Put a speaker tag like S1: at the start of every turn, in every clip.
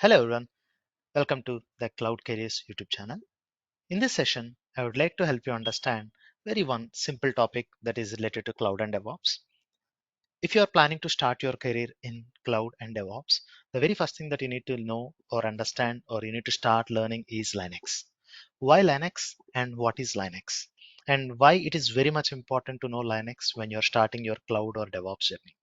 S1: Hello everyone, welcome to the Cloud Careers YouTube channel. In this session, I would like to help you understand very one simple topic that is related to cloud and DevOps. If you are planning to start your career in cloud and DevOps, the very first thing that you need to know or understand or you need to start learning is Linux. Why Linux and what is Linux? And why it is very much important to know Linux when you're starting your cloud or DevOps journey.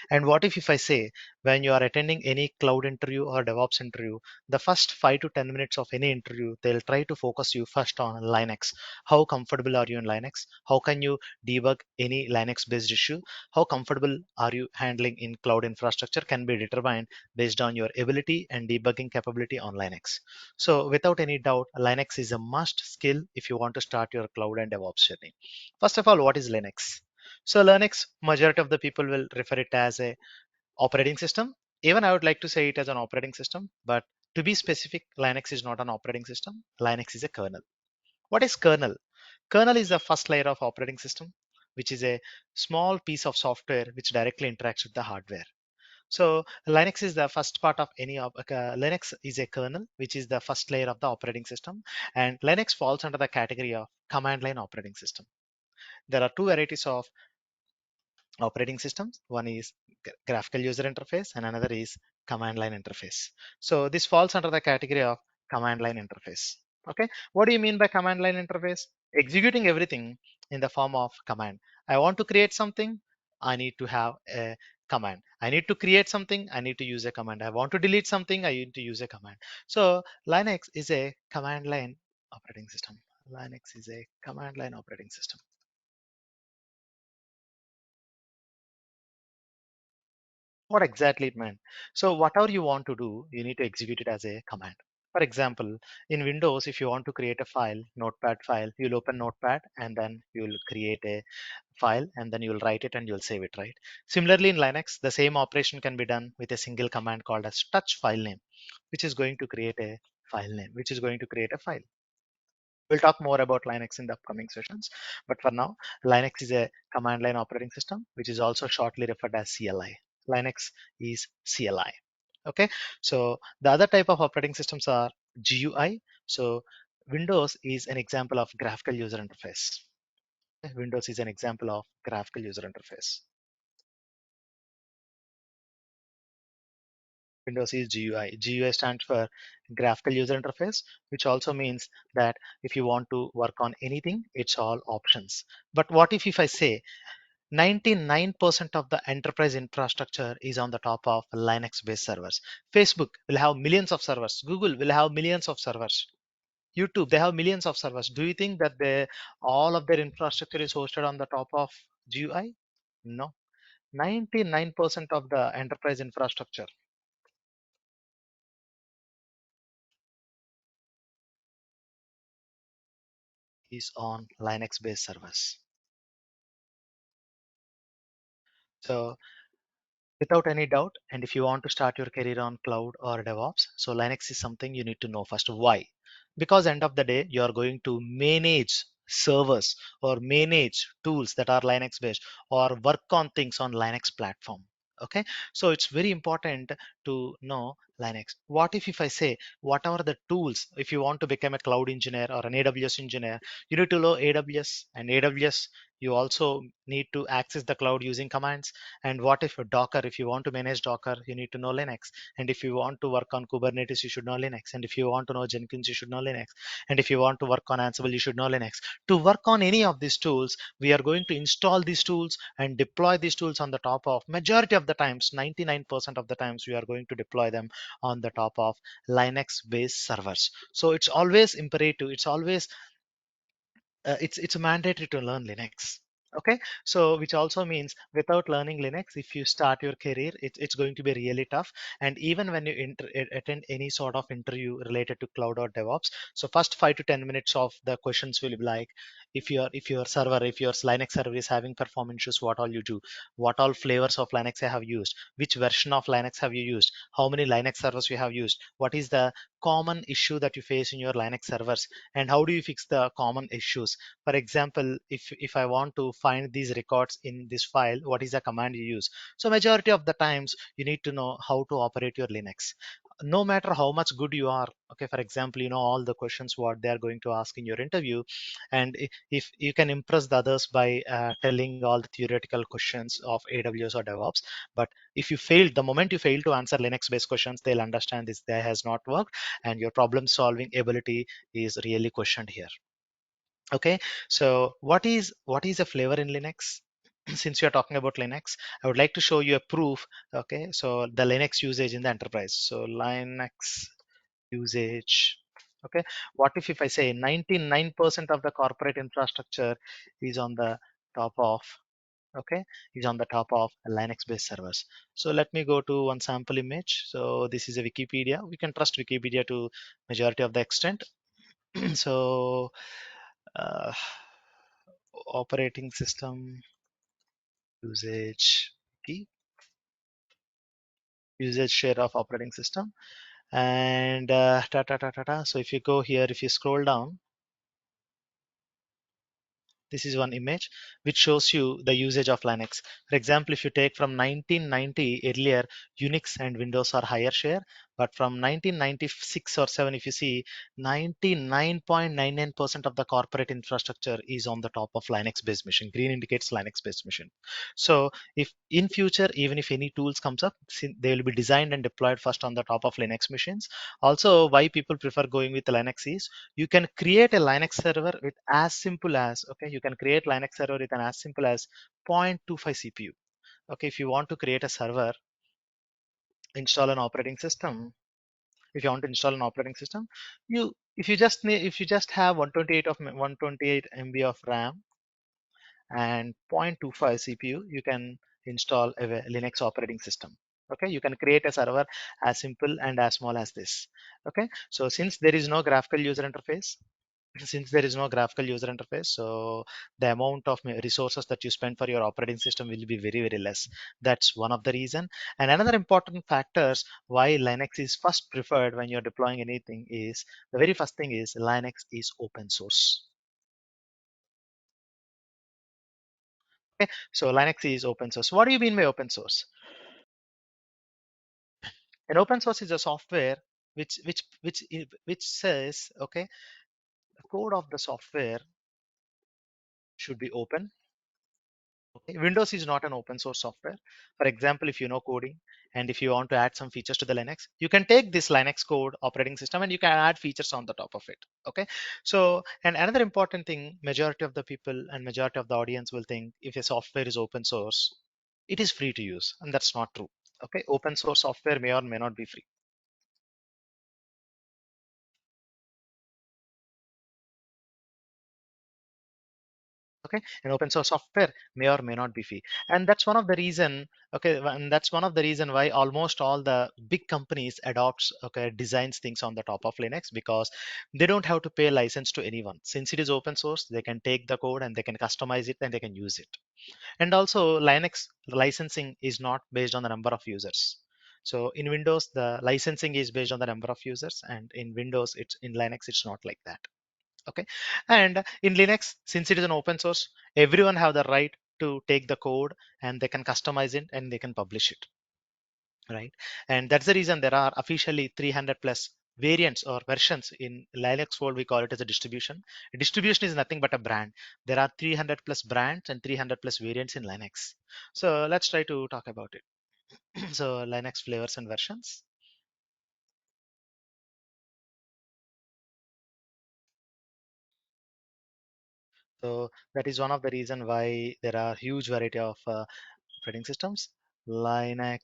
S1: And what if I say when you are attending any cloud interview or DevOps interview, the first 5 to 10 minutes of any interview, they'll try to focus you first on Linux. How comfortable are you in Linux? How can you debug any Linux based issue? How comfortable are you handling in cloud infrastructure can be determined based on your ability and debugging capability on Linux. So without any doubt, Linux is a must skill if you want to start your cloud and DevOps journey. First of all, what is Linux? So Linux, majority of the people will refer it as a operating system. Even I would like to say it as an operating system, but to be specific, Linux is not an operating system. Linux is a kernel. What is kernel? Kernel is the first layer of operating system, which is a small piece of software which directly interacts with the hardware. So Linux is the first part of Linux is a kernel, which is the first layer of the operating system, and Linux falls under the category of command line operating system. There are two varieties of operating systems. One is graphical user interface and another is command line interface. So this falls under the category of command line interface. Okay, what do you mean by command line interface? Executing everything in the form of command. I want to create something, I need to have a command. I need to create something, I need to use a command. I want to delete something, I need to use a command. So Linux is a command line operating system. Linux is a command line operating system. What exactly it meant. So whatever you want to do, you need to execute it as a command. For example, in Windows, if you want to create a file, notepad file, you'll open notepad and then you'll create a file and then you'll write it and you'll save it, right? Similarly, in Linux, the same operation can be done with a single command called as touch file name, which is going to create a file name, which is going to create a file. We'll talk more about Linux in the upcoming sessions, but for now, Linux is a command line operating system, which is also shortly referred as CLI. Linux is CLI. Okay, so the other type of operating systems are GUI. So Windows is an example of graphical user interface. Windows is an example of graphical user interface. Windows is GUI. GUI stands for graphical user interface, which also means that if you want to work on anything, it's all options. But what if I say 99% of the enterprise infrastructure is on the top of Linux based servers? Facebook will have millions of servers. Google will have millions of servers. YouTube, they have millions of servers. Do you think that all of their infrastructure is hosted on the top of GUI? No. 99% of the enterprise infrastructure is on Linux based servers. So without any doubt, and if you want to start your career on cloud or DevOps, so Linux is something you need to know first. Why? Because end of the day, you are going to manage servers or manage tools that are Linux based or work on things on Linux platform. Okay, so it's very important to know Linux. What if I say whatever the tools, if you want to become a cloud engineer or an AWS engineer, you need to know AWS, and AWS you also need to access the cloud using commands. And what if Docker, if you want to manage Docker, you need to know Linux. And if you want to work on Kubernetes, you should know Linux. And if you want to know Jenkins, you should know Linux. And if you want to work on Ansible, you should know Linux. To work on any of these tools, we are going to install these tools and deploy these tools on the top of, majority of the times, 99% of the times, we are going to deploy them on the top of Linux based servers. So it's always imperative. It's mandatory to learn Linux. Okay, so which also means without learning Linux, if you start your career, it's going to be really tough. And even when you attend any sort of interview related to cloud or DevOps, so first 5 to 10 minutes of the questions will be like, if your Linux server is having performance issues, what all you do, what all flavors of Linux I have used, which version of Linux have you used, how many Linux servers you have used, what is the common issue that you face in your Linux servers, and how do you fix the common issues. For example, if I want to find these records in this file, what is the command you use? So majority of the times you need to know how to operate your Linux. no matter how much good you are, okay, for example, you know all the questions what they are going to ask in your interview, and if you can impress the others by telling all the theoretical questions of AWS or DevOps, but if you failed, the moment you fail to answer Linux based questions, they'll understand this guy has not worked and your problem solving ability is really questioned here. Okay, so what is a flavor in Linux? Since you're talking about Linux, I would like to show you a proof. Okay, so the Linux usage in the enterprise. So Linux usage. Okay, what if I say 99% of the corporate infrastructure is on the top of, okay, is on the top of Linux based servers. So let me go to one sample image. So this is a Wikipedia. We can trust Wikipedia to majority of the extent. So uh, operating system usage key, usage share of operating system, and so if you go here, if you scroll down, this is one image which shows you the usage of Linux. For example, if you take from 1990, earlier Unix and Windows are higher share, but from 1996 or 7, if you see, 99.99% of the corporate infrastructure is on the top of Linux-based machine. Green indicates Linux-based machine. So if in future, even if any tools comes up, they will be designed and deployed first on the top of Linux machines. Also, why people prefer going with Linux is you can create a Linux server with as simple as, okay, you can create Linux server with an as simple as 0.25 CPU. Okay, if you want to create a server, install an operating system. If you want to install an operating system, you if you just need, if you just have 128 MB of RAM and 0.25 CPU, you can install a Linux operating system. Okay, you can create a server as simple and as small as this. Okay, so since there is no graphical user interface, so the amount of resources that you spend for your operating system will be very, very less. That's one of the reason. And another important factors why Linux is first preferred when you're deploying anything is, the very first thing is Linux is open source. Okay, so Linux is open source. What do you mean by open source? An open source is a software which says, okay, the code of the software should be open. Okay. Windows is not an open source software. For example, if you know coding and if you want to add some features to the Linux, you can take this Linux code operating system and you can add features on the top of it. Okay. So, and another important thing, majority of the people and majority of the audience will think if a software is open source, it is free to use, and that's not true. Okay. Open source software may or may not be free. Okay, and open source software may or may not be free, and that's one of the reason, okay, and that's one of the reason why almost all the big companies adopts, okay, designs things on the top of Linux, because they don't have to pay license to anyone. Since it is open source, they can take the code and they can customize it and they can use it. And also Linux licensing is not based on the number of users. So in Windows the licensing is based on the number of users, and in Windows, it's in Linux it's not like that. Okay, and in Linux, since it is an open source, everyone have the right to take the code and they can customize it and they can publish it, right? And that's the reason there are officially 300 plus variants or versions in Linux world. We call it as a distribution. A distribution is nothing but a brand. There are 300 plus brands and 300 plus variants in Linux. So let's try to talk about it. So Linux flavors and versions. So that is one of the reason why there are huge variety of operating systems. Linux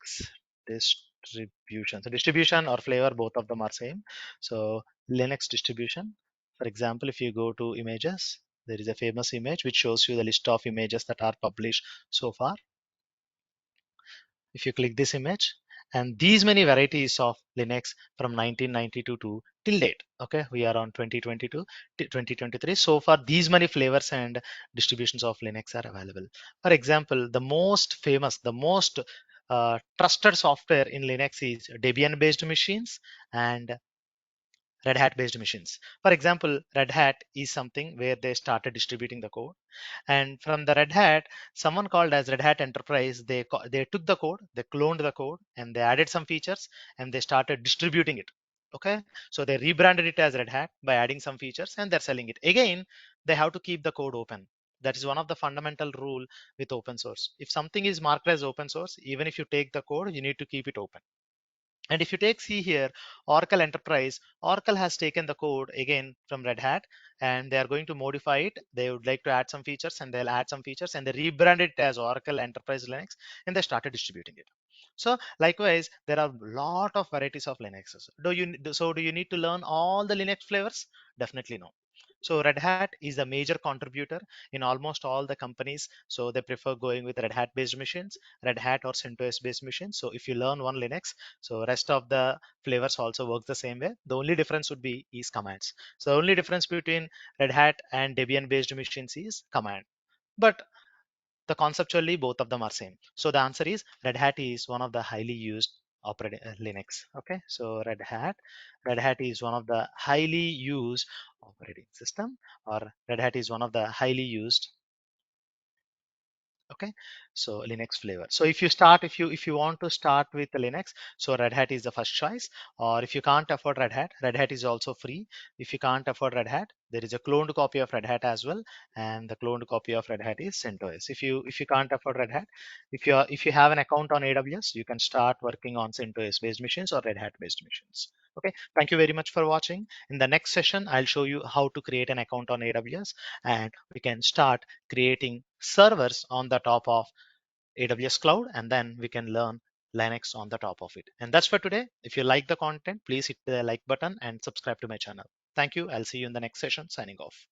S1: distribution. So distribution or flavor, both of them are same. So Linux distribution. For example, if you go to images, there is a famous image which shows you the list of images that are published so far. If you click this image, and these many varieties of Linux from 1992 to till date, okay, we are on 2022 to 2023. So far, these many flavors and distributions of Linux are available. For example, the most famous, the most trusted software in Linux is Debian based machines and Red Hat based machines. For example, Red Hat is something where they started distributing the code. And from the Red Hat, someone called as Red Hat Enterprise, they took the code, they cloned the code, and they added some features, and they started distributing it. Okay, so they rebranded it as Red Hat by adding some features, and they're selling it. Again, they have to keep the code open. That is one of the fundamental rule with open source. If something is marked as open source, even if you take the code, you need to keep it open. And if you take see here, Oracle Enterprise, Oracle has taken the code again from Red Hat and they are going to modify it. They would like to add some features and they'll add some features and they rebranded it as Oracle Enterprise Linux and they started distributing it. So likewise, there are a lot of varieties of Linuxes. Do you need to learn all the Linux flavors? Definitely no. So Red Hat is a major contributor in almost all the companies. So they prefer going with Red Hat based machines, Red Hat or CentOS based machines. So if you learn one Linux, so rest of the flavors also work the same way. The only difference would be is commands. So the only difference between Red Hat and Debian based machines is command. But the conceptually both of them are same. So the answer is Red Hat is one of the highly used operating Linux. Okay, so Red Hat is one of the highly used operating system, or Red Hat is one of the highly used. Okay, so Linux flavor. So if you want to start with Linux, so Red Hat is the first choice. Or if you can't afford Red Hat is also free. If you can't afford Red Hat, there is a cloned copy of Red Hat as well, and the cloned copy of Red Hat is CentOS. If you can't afford Red Hat, if you have an account on AWS, you can start working on CentOS based machines or Red Hat based machines. Okay, thank you very much for watching. In the next session, I'll show you how to create an account on AWS, and we can start creating servers on the top of AWS cloud, and then we can learn Linux on the top of it. And that's for today. If you like the content, please hit the like button and subscribe to my channel. Thank you. I'll see you in the next session. Signing off.